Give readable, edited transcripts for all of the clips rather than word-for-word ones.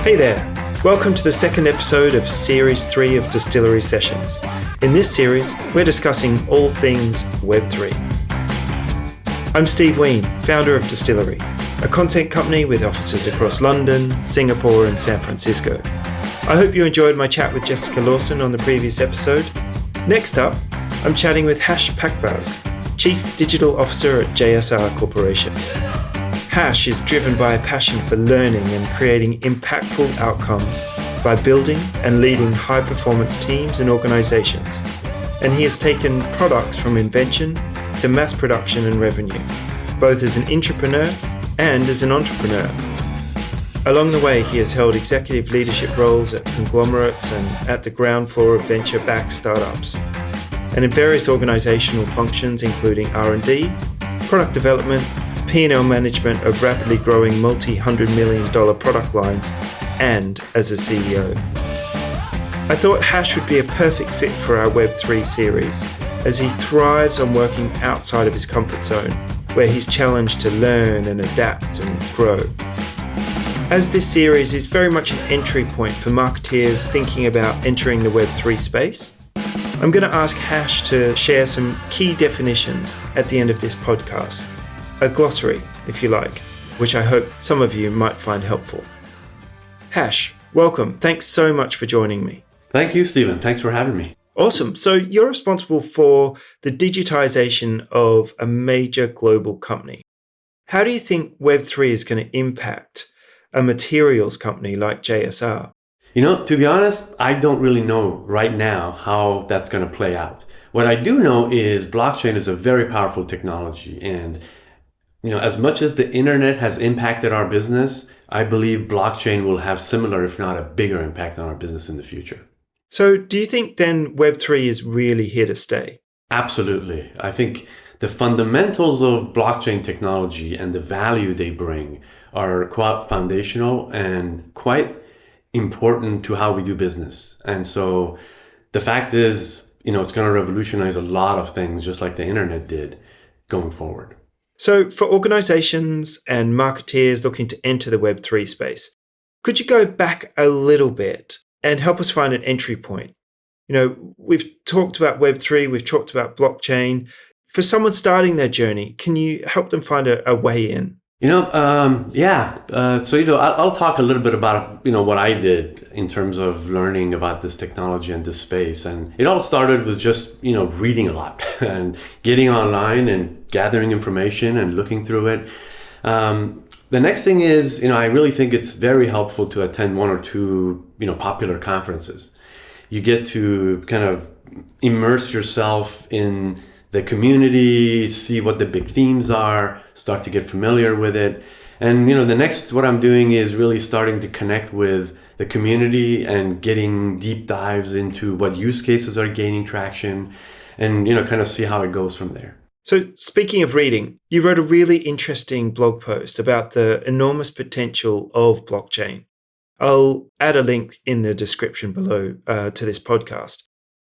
Hey there, welcome to the second episode of Series 3 of Distillery Sessions. In this series, we're discussing all things Web3. I'm Steve Ween, founder of Distillery, a content company with offices across London, Singapore and San Francisco. I hope you enjoyed my chat with Jessica Lawson on the previous episode. Next up, I'm chatting with Hash Pakbaz, Chief Digital Officer at JSR Corporation. Hash is driven by a passion for learning and creating impactful outcomes by building and leading high-performance teams and organizations. And he has taken products from invention to mass production and revenue, both as an intrapreneur and as an entrepreneur. Along the way, he has held executive leadership roles at conglomerates and at the ground floor of venture-backed startups, and in various organizational functions including R&D, product development, P&L management of rapidly growing multi-$100 million product lines, and as a CEO. I thought Hash would be a perfect fit for our Web3 series, as he thrives on working outside of his comfort zone, where he's challenged to learn and adapt and grow. As this series is very much an entry point for marketeers thinking about entering the Web3 space, I'm going to ask Hash to share some key definitions at the end of this podcast. A glossary, if you like, which I hope some of you might find helpful. Hash, welcome. Thanks so much for joining me. Thank you, Stephen. Thanks for having me. Awesome. So you're responsible for the digitization of a major global company. How do you think Web3 is going to impact a materials company like JSR? To be honest, I don't really know right now how that's going to play out. What I do know is blockchain is a very powerful technology, and as much as the internet has impacted our business, I believe blockchain will have similar, if not a bigger impact on our business in the future. So do you think then Web3 is really here to stay? Absolutely. I think the fundamentals of blockchain technology and the value they bring are quite foundational and quite important to how we do business. And so the fact is, it's going to revolutionize a lot of things, just like the internet did going forward. So for organizations and marketeers looking to enter the Web3 space, could you go back a little bit and help us find an entry point? We've talked about Web3, we've talked about blockchain. For someone starting their journey, can you help them find a way in? I'll talk a little bit about, what I did in terms of learning about this technology and this space. And it all started with just, reading a lot and getting online and gathering information and looking through it. The next thing is, I really think it's very helpful to attend one or two, popular conferences. You get to kind of immerse yourself in the community, see what the big themes are, start to get familiar with it. And, what I'm doing is really starting to connect with the community and getting deep dives into what use cases are gaining traction and, kind of see how it goes from there. So speaking of reading, you wrote a really interesting blog post about the enormous potential of blockchain. I'll add a link in the description below to this podcast.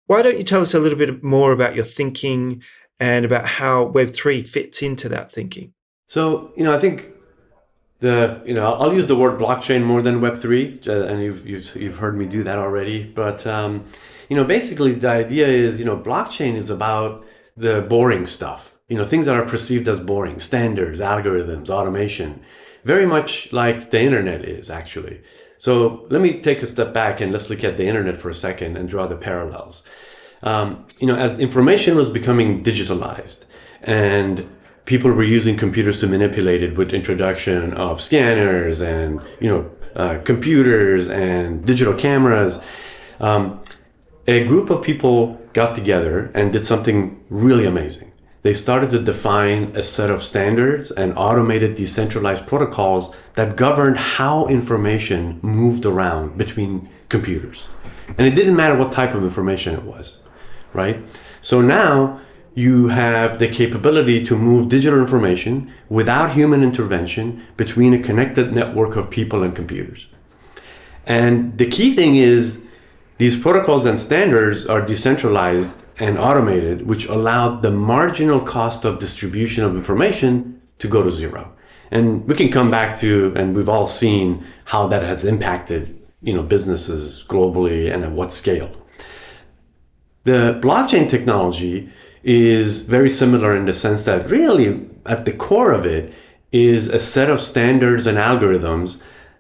Why don't you tell us a little bit more about your thinking and about how Web3 fits into that thinking? So, I think I'll use the word blockchain more than Web3, and you've heard me do that already. But, basically the idea is, blockchain is about the boring stuff, things that are perceived as boring, standards, algorithms, automation, very much like the internet is actually. So let me take a step back and let's look at the internet for a second and draw the parallels. As information was becoming digitalized and people were using computers to manipulate it with introduction of scanners and, computers and digital cameras, a group of people got together and did something really amazing. They started to define a set of standards and automated decentralized protocols that governed how information moved around between computers. And it didn't matter what type of information it was, right? So now you have the capability to move digital information without human intervention between a connected network of people and computers. And the key thing is these protocols and standards are decentralized and automated, which allowed the marginal cost of distribution of information to go to zero. And we can come back to, and we've all seen how that has impacted, businesses globally and at what scale. The blockchain technology is very similar in the sense that really at the core of it is a set of standards and algorithms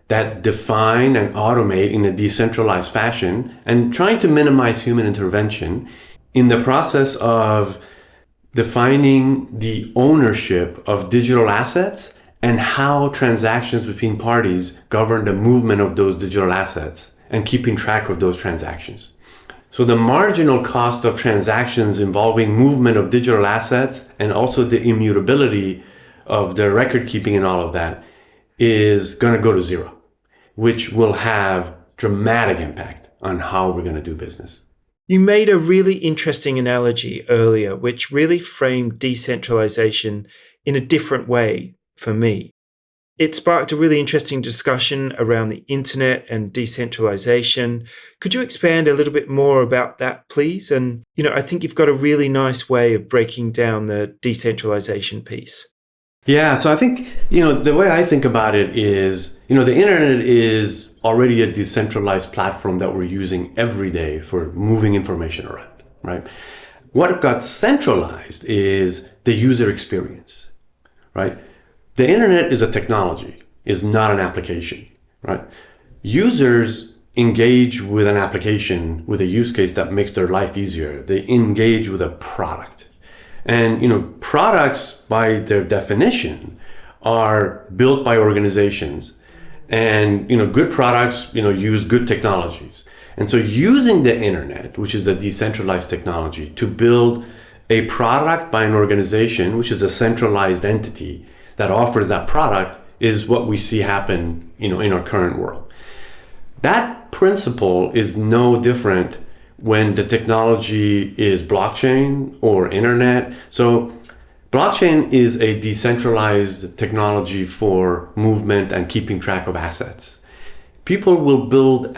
that define and automate in a decentralized fashion and trying to minimize human intervention in the process of defining the ownership of digital assets and how transactions between parties govern the movement of those digital assets and keeping track of those transactions. So the marginal cost of transactions involving movement of digital assets and also the immutability of the record keeping and all of that is going to go to zero, which will have dramatic impact on how we're going to do business. You made a really interesting analogy earlier, which really framed decentralization in a different way for me. It sparked a really interesting discussion around the internet and decentralization. Could you expand a little bit more about that, please? And, I think you've got a really nice way of breaking down the decentralization piece. Yeah, so I think, the way I think about it is, the internet is already a decentralized platform that we're using every day for moving information around, right? What got centralized is the user experience, right? The internet is a technology, is not an application, right? Users engage with an application, with a use case that makes their life easier. They engage with a product. And, products by their definition are built by organizations. And, good products, use good technologies. And so using the internet, which is a decentralized technology, to build a product by an organization, which is a centralized entity that offers that product, is what we see happen, in our current world. That principle is no different when the technology is blockchain or internet. So blockchain is a decentralized technology for movement and keeping track of assets. People will build,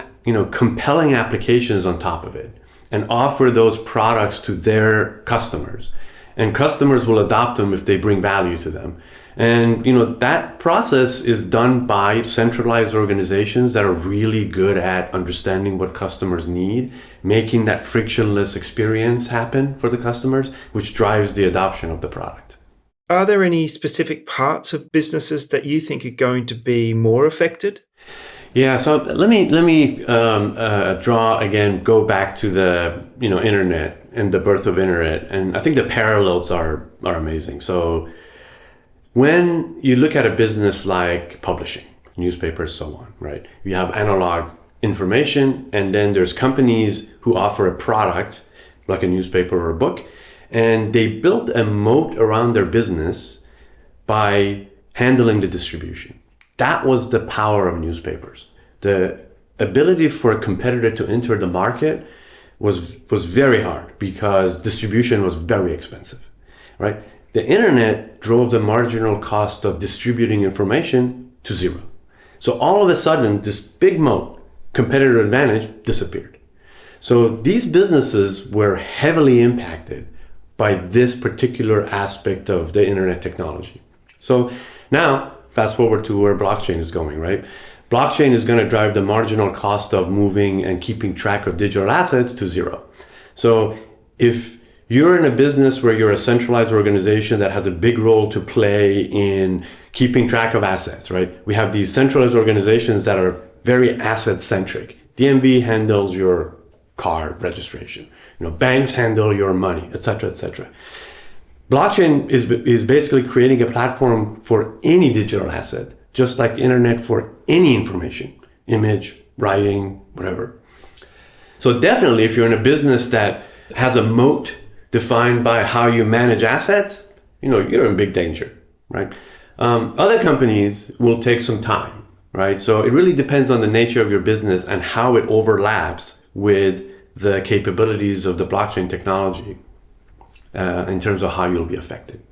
compelling applications on top of it and offer those products to their customers. And customers will adopt them if they bring value to them. And, that process is done by centralized organizations that are really good at understanding what customers need, making that frictionless experience happen for the customers, which drives the adoption of the product. Are there any specific parts of businesses that you think are going to be more affected? Yeah, so let me go back to the internet and the birth of internet, and I think the parallels are amazing. So when you look at a business like publishing, newspapers, so on, right? You have analog information, and then there's companies who offer a product like a newspaper or a book, and they built a moat around their business by handling the distribution. That was the power of newspapers. The ability for a competitor to enter the market was very hard because distribution was very expensive, right? The internet drove the marginal cost of distributing information to zero. So all of a sudden, this big moat, competitor advantage, disappeared. So these businesses were heavily impacted by this particular aspect of the internet technology. So now, fast forward to where blockchain is going, right? Blockchain is going to drive the marginal cost of moving and keeping track of digital assets to zero. So if you're in a business where you're a centralized organization that has a big role to play in keeping track of assets, right? We have these centralized organizations that are very asset centric. DMV handles your car registration. Banks handle your money, et cetera, et cetera. Blockchain is basically creating a platform for any digital asset, just like internet for any information, image, writing, whatever. So definitely, if you're in a business that has a moat defined by how you manage assets, you're in big danger, right? Other companies will take some time, right? So it really depends on the nature of your business and how it overlaps with the capabilities of the blockchain technology in terms of how you'll be affected.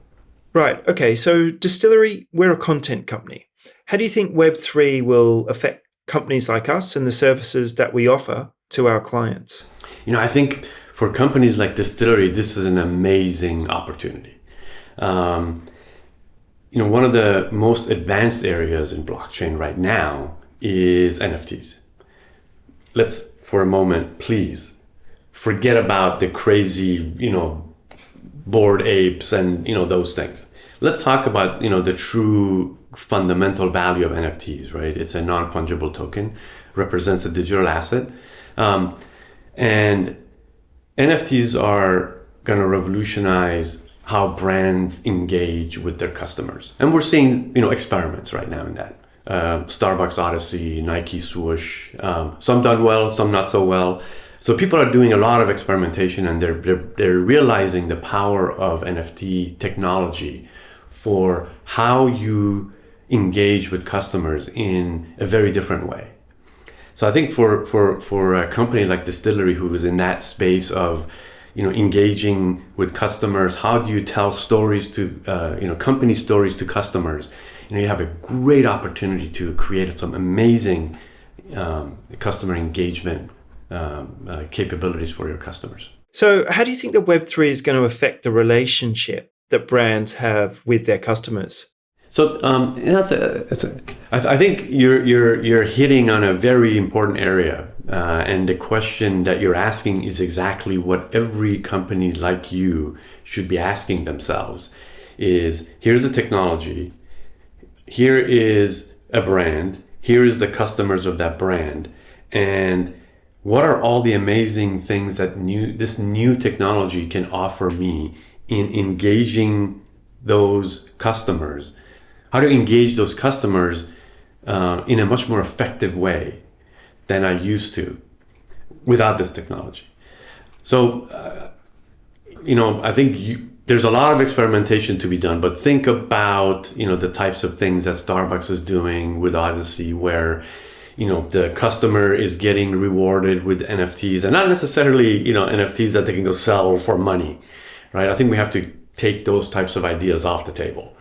Right. Okay. So Distillery, we're a content company. How do you think Web3 will affect companies like us and the services that we offer to our clients? I think for companies like Distillery, this is an amazing opportunity. one of the most advanced areas in blockchain right now is NFTs. Let's, for a moment, please forget about the crazy, Bored Apes and, those things. Let's talk about, the true fundamental value of NFTs, right? It's a non-fungible token, represents a digital asset. And NFTs are going to revolutionize how brands engage with their customers. And we're seeing, experiments right now in that. Starbucks Odyssey, Nike Swoosh, some done well, some not so well. So people are doing a lot of experimentation, and they're realizing the power of NFT technology for how you engage with customers in a very different way. So I think for a company like Distillery, who is in that space of engaging with customers, how do you tell stories to company stories to customers? You have a great opportunity to create some amazing customer engagement capabilities for your customers. So how do you think the Web3 is going to affect the relationship that brands have with their customers? So I think you're hitting on a very important area, and the question that you're asking is exactly what every company like you should be asking themselves: is here's the technology, here is a brand, here is the customers of that brand, and what are all the amazing things that this new technology can offer me in engaging those customers? How to engage those customers in a much more effective way than I used to without this technology. So, I think there's a lot of experimentation to be done, but think about, the types of things that Starbucks is doing with Odyssey, where, the customer is getting rewarded with NFTs, and not necessarily, NFTs that they can go sell for money, right? I think we have to take those types of ideas off the table.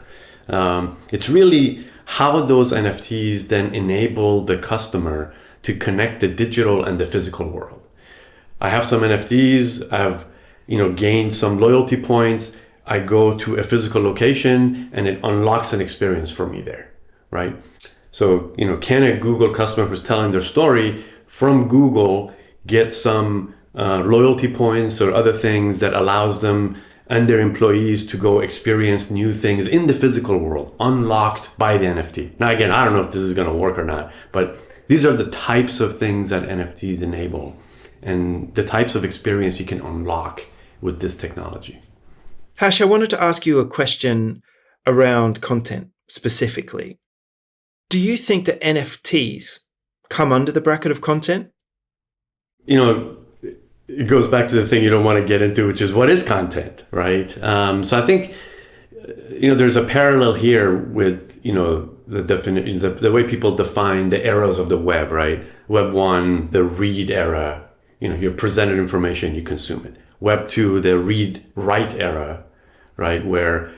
It's really how those NFTs then enable the customer to connect the digital and the physical world. I have some NFTs, I've gained some loyalty points, I go to a physical location and it unlocks an experience for me there, right? So, can a Google customer who's telling their story from Google get some loyalty points or other things that allows them and their employees to go experience new things in the physical world, unlocked by the NFT. Now, again, I don't know if this is going to work or not, but these are the types of things that NFTs enable and the types of experience you can unlock with this technology. Hash, I wanted to ask you a question around content specifically. Do you think that NFTs come under the bracket of content? It goes back to the thing you don't want to get into, which is what is content, right? So I think, there's a parallel here with, the way people define the eras of the web, right? Web 1, the read era, you're presented information, you consume it. Web 2, the read-write era, right? Where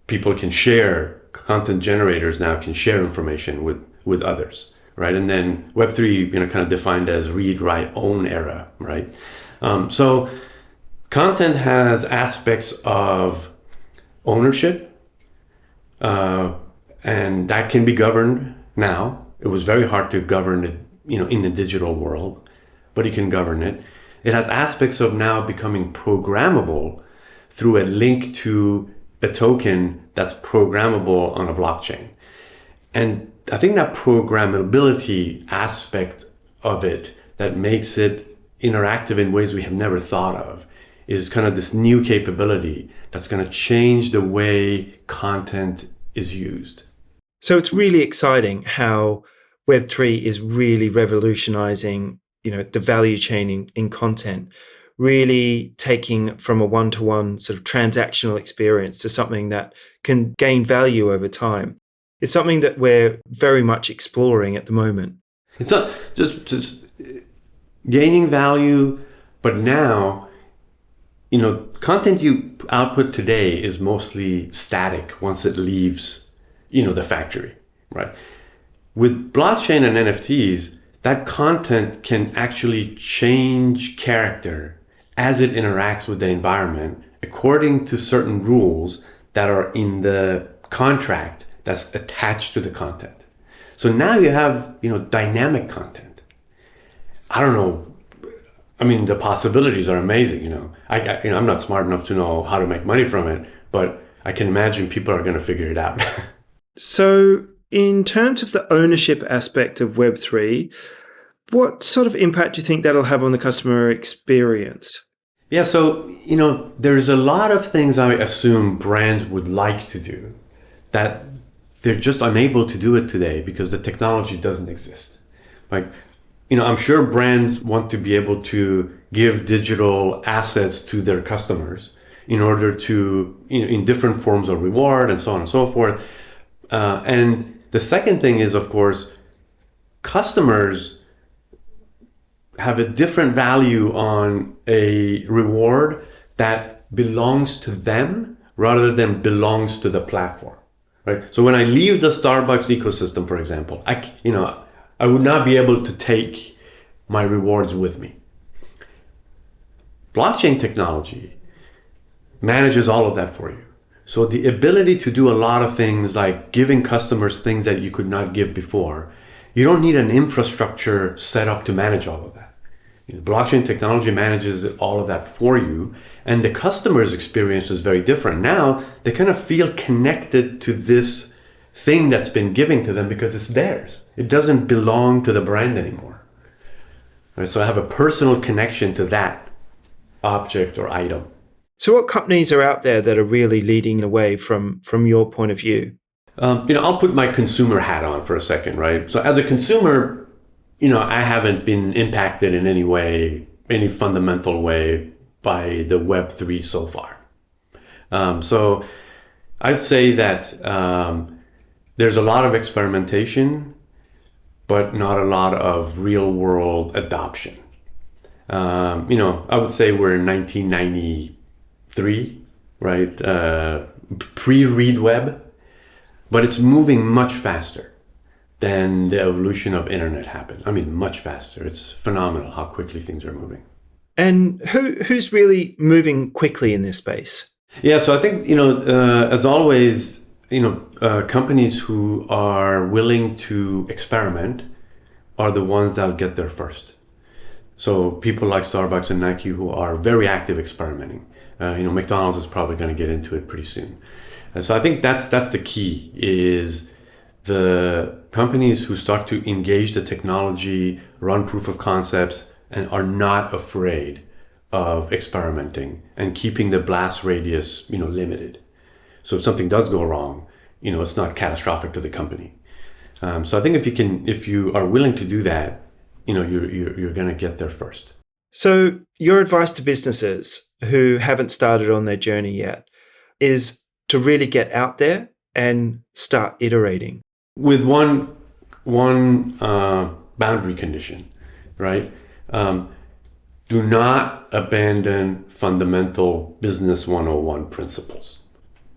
people can share, content generators now can share information with others, right? And then Web 3, kind of defined as read, write, own era, right? So content has aspects of ownership, and that can be governed now. It was very hard to govern it, in the digital world, but you can govern it. It has aspects of now becoming programmable through a link to a token that's programmable on a blockchain. And I think that programmability aspect of it that makes it interactive in ways we have never thought of is kind of this new capability that's going to change the way content is used. So it's really exciting how Web3 is really revolutionizing, the value chain in content, really taking from a one-to-one sort of transactional experience to something that can gain value over time. It's something that we're very much exploring at the moment. It's not just gaining value, but now, content you output today is mostly static once it leaves, the factory, right? With blockchain and NFTs, that content can actually change character as it interacts with the environment according to certain rules that are in the contract that's attached to the content. So now you have, dynamic content. I don't know. I mean, the possibilities are amazing. I'm not smart enough to know how to make money from it, but I can imagine people are going to figure it out. So in terms of the ownership aspect of Web3, what sort of impact do you think that'll have on the customer experience? Yeah, so, there's a lot of things I assume brands would like to do that they're just unable to do it today because the technology doesn't exist. Like, I'm sure brands want to be able to give digital assets to their customers in order to, in different forms of reward and so on and so forth. And the second thing is, of course, customers have a different value on a reward that belongs to them rather than belongs to the platform, right? So when I leave the Starbucks ecosystem, for example, I would not be able to take my rewards with me. Blockchain technology manages all of that for you. So the ability to do a lot of things like giving customers things that you could not give before, you don't need an infrastructure set up to manage all of that. Blockchain technology manages all of that for you, and the customer's experience is very different. Now they kind of feel connected to this thing that's been given to them because it's theirs. It doesn't belong to the brand anymore. Right? So I have a personal connection to that object or item. So what companies are out there that are really leading the way from your point of view? I'll put my consumer hat on for a second, right? So as a consumer, I haven't been impacted in any way, any fundamental way by the Web3 so far. So I'd say that there's a lot of experimentation, but not a lot of real world adoption. I would say we're in 1993, right? Pre-read web, but it's moving much faster than the evolution of internet happened. I mean, much faster. It's phenomenal how quickly things are moving. And who's really moving quickly in this space? Yeah, so I think, as always, companies who are willing to experiment are the ones that'll get there first. So people like Starbucks and Nike who are very active experimenting. McDonald's is probably going to get into it pretty soon. So I think that's the key, is the companies who start to engage the technology, run proof of concepts, and are not afraid of experimenting and keeping the blast radius, limited. So if something does go wrong, it's not catastrophic to the company. So I think if you are willing to do that, you're going to get there first. So your advice to businesses who haven't started on their journey yet is to really get out there and start iterating. With one boundary condition, right? Do not abandon fundamental business 101 principles,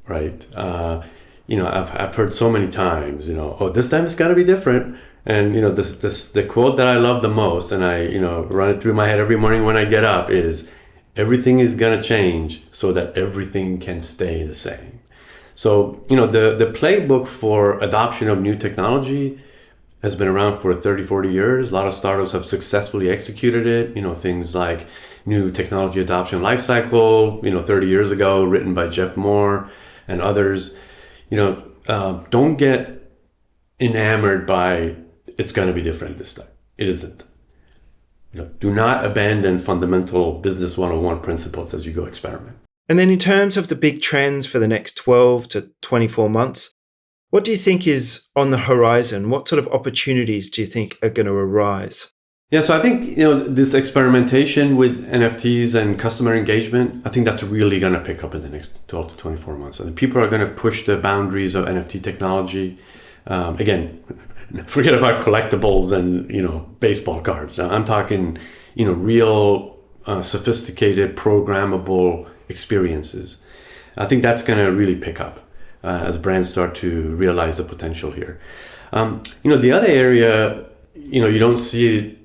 right? I've heard so many times, this time it's got to be different. And, the quote that I love the most, and I, run it through my head every morning when I get up, is everything is going to change so that everything can stay the same. So, the playbook for adoption of new technology has been around for 30, 40 years. A lot of startups have successfully executed it. Things like New Technology Adoption Lifecycle, 30 years ago, written by Jeff Moore and others. Don't get enamored by it's going to be different this time. It isn't. Do not abandon fundamental business 101 principles as you go experiment. And then in terms of the big trends for the next 12 to 24 months, what do you think is on the horizon? What sort of opportunities do you think are going to arise? Yeah, so I think, this experimentation with NFTs and customer engagement, I think that's really going to pick up in the next 12 to 24 months. And people are going to push the boundaries of NFT technology. Again, forget about collectibles and, baseball cards. I'm talking, real sophisticated, programmable experiences. I think that's going to really pick up as brands start to realize the potential here. The other area, you don't see it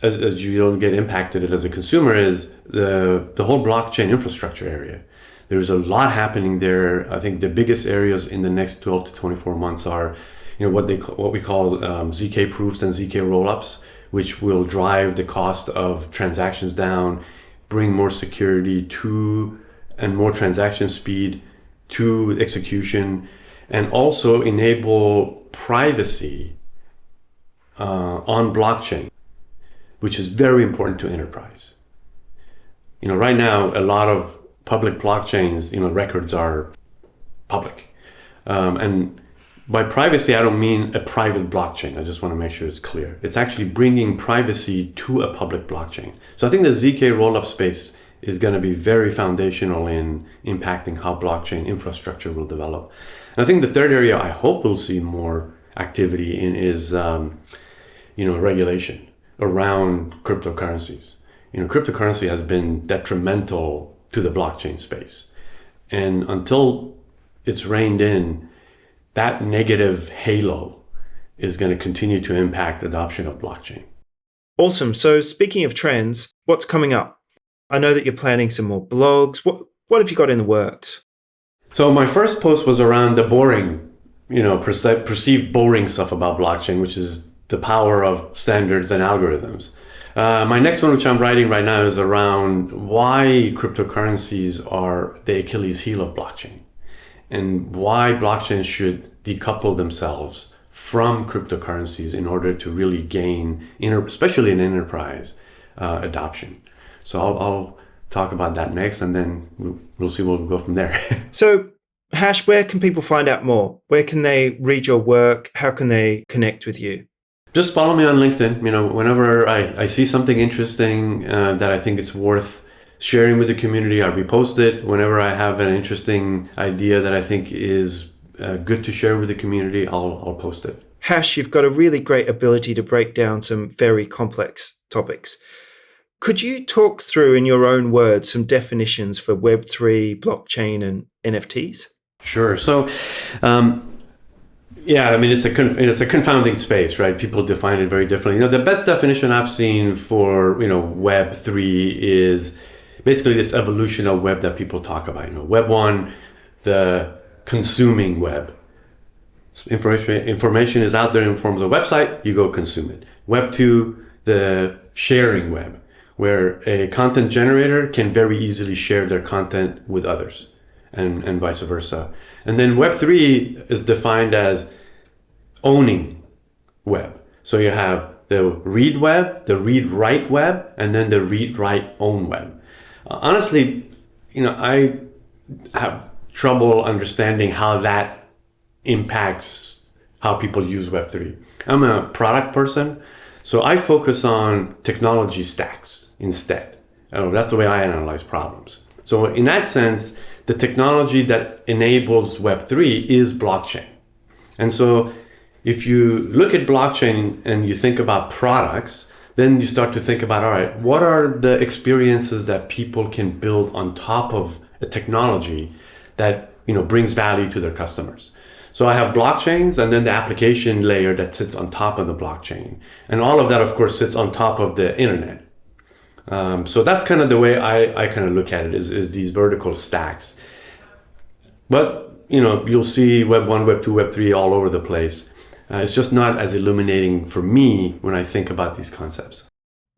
as you don't get impacted as a consumer is the whole blockchain infrastructure area. There's a lot happening there. I think the biggest areas in the next 12 to 24 months are, what we call ZK proofs and ZK rollups, which will drive the cost of transactions down, bring more security to and more transaction speed to execution, and also enable privacy on blockchain, which is very important to enterprise. Right now, a lot of public blockchains, records are public. And by privacy, I don't mean a private blockchain. I just want to make sure it's clear. It's actually bringing privacy to a public blockchain. So I think the ZK rollup space is going to be very foundational in impacting how blockchain infrastructure will develop. And I think the third area I hope we'll see more activity in is, regulation around cryptocurrencies. Cryptocurrency has been detrimental to the blockchain space. And until it's reined in, that negative halo is going to continue to impact adoption of blockchain. Awesome. So speaking of trends, what's coming up? I know that you're planning some more blogs. What have you got in the works? So my first post was around the boring, perceived boring stuff about blockchain, which is the power of standards and algorithms. My next one, which I'm writing right now, is around why cryptocurrencies are the Achilles heel of blockchain and why blockchains should decouple themselves from cryptocurrencies in order to really gain, especially in enterprise, adoption. So I'll talk about that next, and then we'll see where we'll go from there. So, Hash, where can people find out more? Where can they read your work? How can they connect with you? Just follow me on LinkedIn. Whenever I see something interesting that I think it's worth sharing with the community, I'll repost it. Whenever I have an interesting idea that I think is good to share with the community, I'll post it. Hash, you've got a really great ability to break down some very complex topics. Could you talk through, in your own words, some definitions for Web3, blockchain, and NFTs? Sure. So, it's a confounding space, right? People define it very differently. The best definition I've seen for, Web3 is basically this evolution of web that people talk about. Web 1, the consuming web. Information is out there in forms of website, you go consume it. Web 2, the sharing web, where a content generator can very easily share their content with others, and vice versa. And then Web 3 is defined as owning web. So you have the read web, the read write web, and then the read write own web. Honestly, I have trouble understanding how that impacts how people use Web 3. I'm a product person, so I focus on technology stacks instead. That's the way I analyze problems. So in that sense, the technology that enables Web 3 is blockchain. And so if you look at blockchain and you think about products, then you start to think about, all right, what are the experiences that people can build on top of a technology that brings value to their customers? So I have blockchains and then the application layer that sits on top of the blockchain. And all of that, of course, sits on top of the internet. So that's kind of the way I kind of look at it, is these vertical stacks. But, you'll see Web 1, Web 2, Web 3 all over the place. It's just not as illuminating for me when I think about these concepts.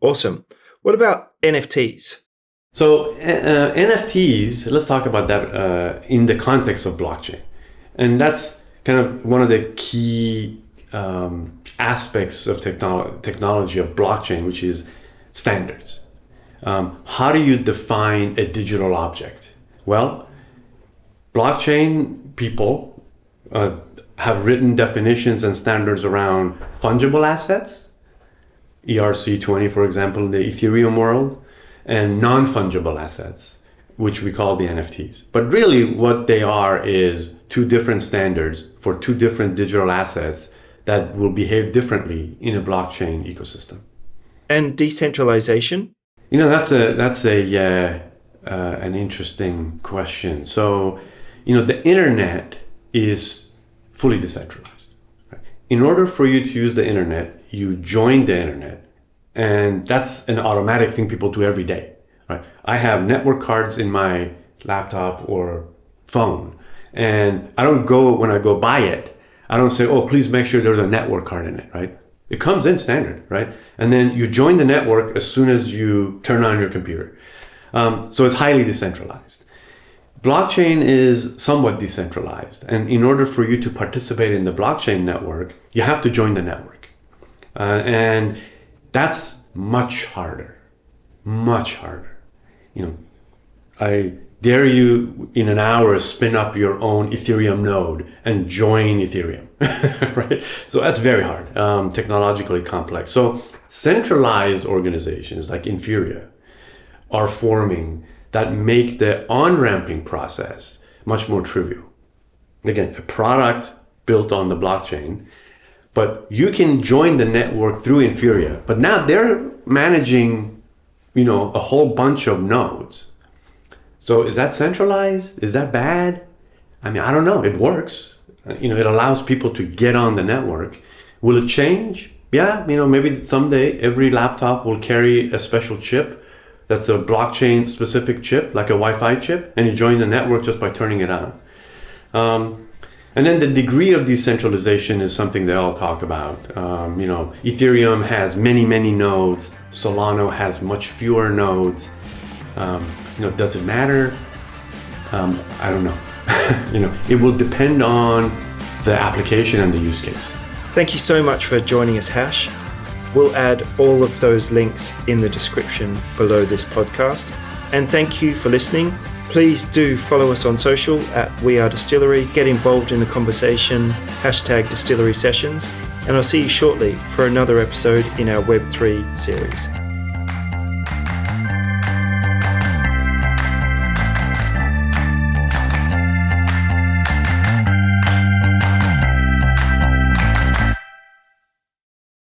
Awesome. What about NFTs? So NFTs, let's talk about that in the context of blockchain. And that's kind of one of the key aspects of technology of blockchain, which is standards. How do you define a digital object? Well, blockchain people have written definitions and standards around fungible assets, ERC20, for example, in the Ethereum world, and non-fungible assets, which we call the NFTs. But really what they are is two different standards for two different digital assets that will behave differently in a blockchain ecosystem. And decentralization? That's an interesting question. So, the internet is fully decentralized. Right? In order for you to use the internet, you join the internet, and that's an automatic thing people do every day. Right? I have network cards in my laptop or phone. And I don't go, when I go buy it, I don't say, oh, please make sure there's a network card in it, right? It comes in standard, right? And then you join the network as soon as you turn on your computer. So it's highly decentralized. Blockchain is somewhat decentralized. And in order for you to participate in the blockchain network, you have to join the network. And that's much harder. I dare you in an hour spin up your own Ethereum node and join Ethereum, right? So that's very hard, technologically complex. So centralized organizations like Infura are forming that make the on-ramping process much more trivial. Again, a product built on the blockchain, but you can join the network through Infura, but now they're managing, a whole bunch of nodes. So is that centralized? Is that bad? I mean, I don't know. It works. It allows people to get on the network. Will it change? Yeah, maybe someday every laptop will carry a special chip that's a blockchain specific chip, like a Wi-Fi chip, and you join the network just by turning it on. And then the degree of decentralization is something they all talk about. Ethereum has many, many nodes. Solana has much fewer nodes. Does it matter? I don't know. It will depend on the application and the use case. Thank you so much for joining us, Hash. We'll add all of those links in the description below this podcast. And thank you for listening. Please do follow us on social at We Are Distillery. Get involved in the conversation, #Distillery Sessions. And I'll see you shortly for another episode in our Web3 series.